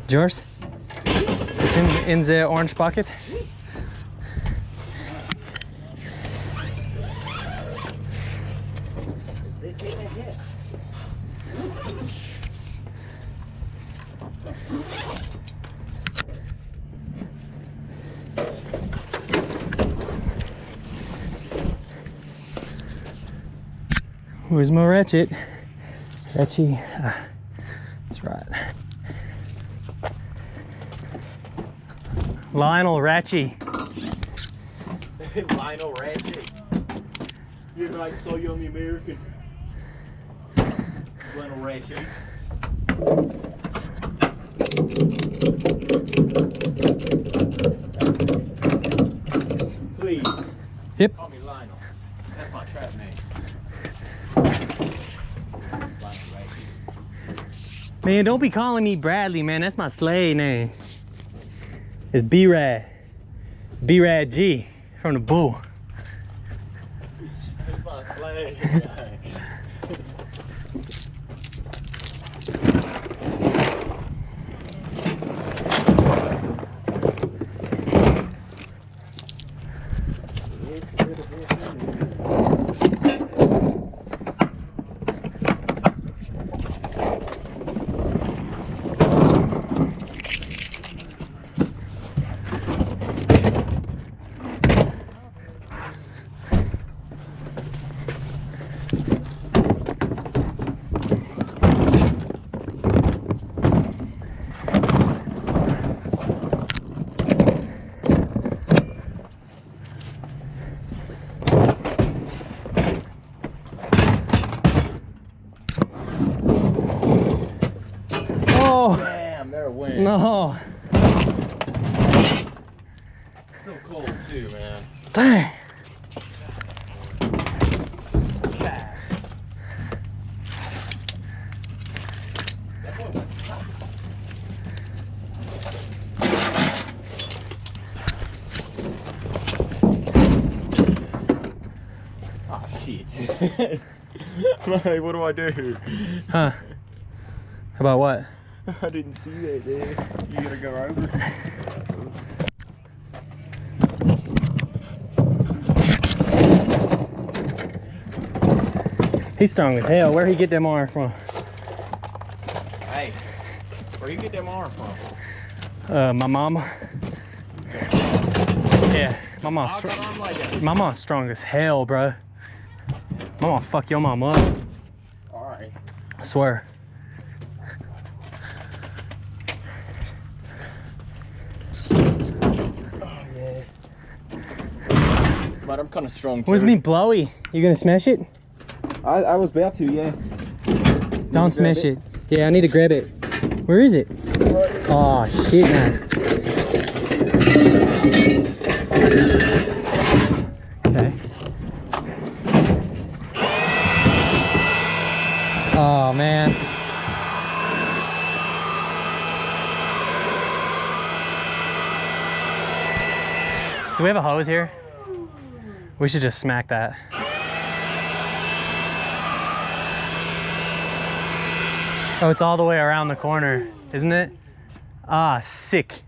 Yours? It's in the orange bucket. Where's my ratchet? Ratchet. That's right. Lionel Ratchy. Lionel Ratchy. You're like so young American. Lionel Ratchy. Please. Yep. Call me Lionel. That's my trap name. Lionel Ratchy. Man, don't be calling me Bradley, man. That's my slave name. It's B-Rad. B-Rad G from the Bull. That's my slave. Damn, they're winning. No. Still cold too, man. Dang. Oh shit. Like, what do I do? Huh? About what? I didn't see that there. You gotta go over. He's strong as hell. Where he get them arms from? Hey, where you get them arms from? My mama. Yeah, my mom's my mom's strong as hell, bro. My mom fuck your mom up. Alright. I swear. But I'm kind of strong too. What's me blowy? You gonna smash it? I was about to, yeah. Don't smash it. Yeah, I need to grab it. Where is it? Oh shit, man. Okay. Oh man. Do we have a hose here? We should just smack that. Oh, it's all the way around the corner, isn't it? Ah, sick.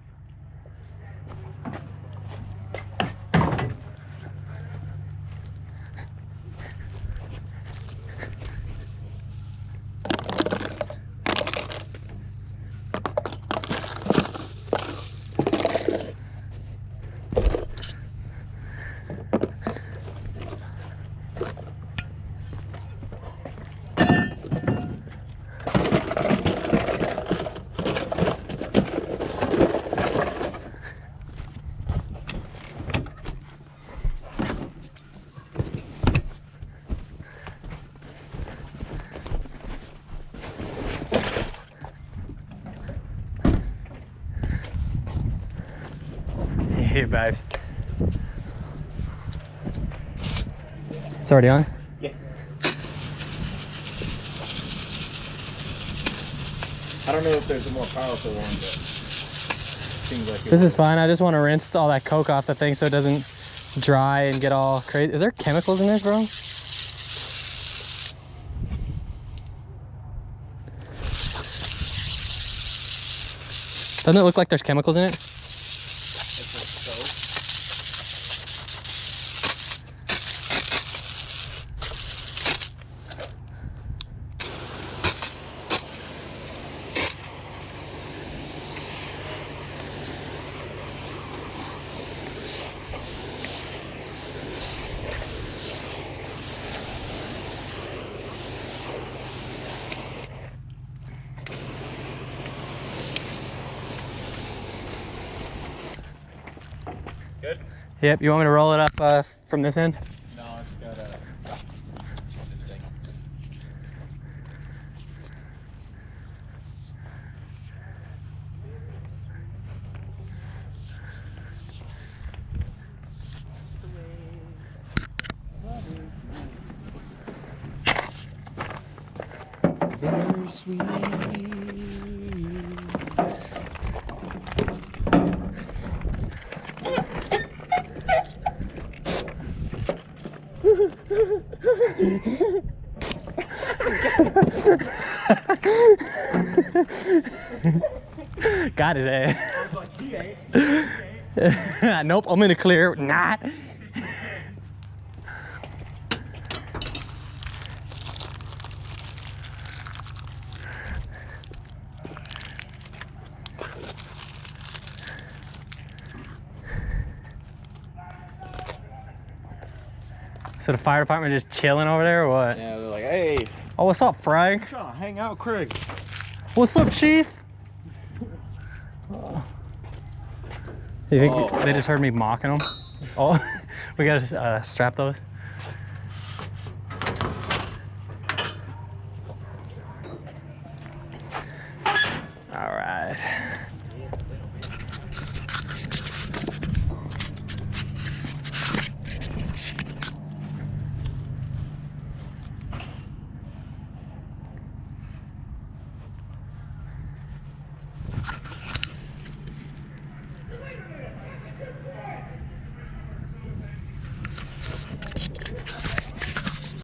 Here, babes. It's already on? Yeah. I don't know if there's a more powerful one, but seems like it. This is fine. I just want to rinse all that coke off the thing so it doesn't dry and get all crazy. Is there chemicals in this, bro? Doesn't it look like there's chemicals in it? Good? Yep. You want me to roll it up from this end? No, I just gotta this thing. Very sweet. Got his ass. I was like, he ain't. Nope, I'm in the clear. Not. So the fire department just chilling over there or what? Yeah, they're like, hey, Oh, what's up, Frank? come on, hang out, Craig. What's up, Chief? You think Oh. they just heard me mocking them? Oh, we gotta strap those.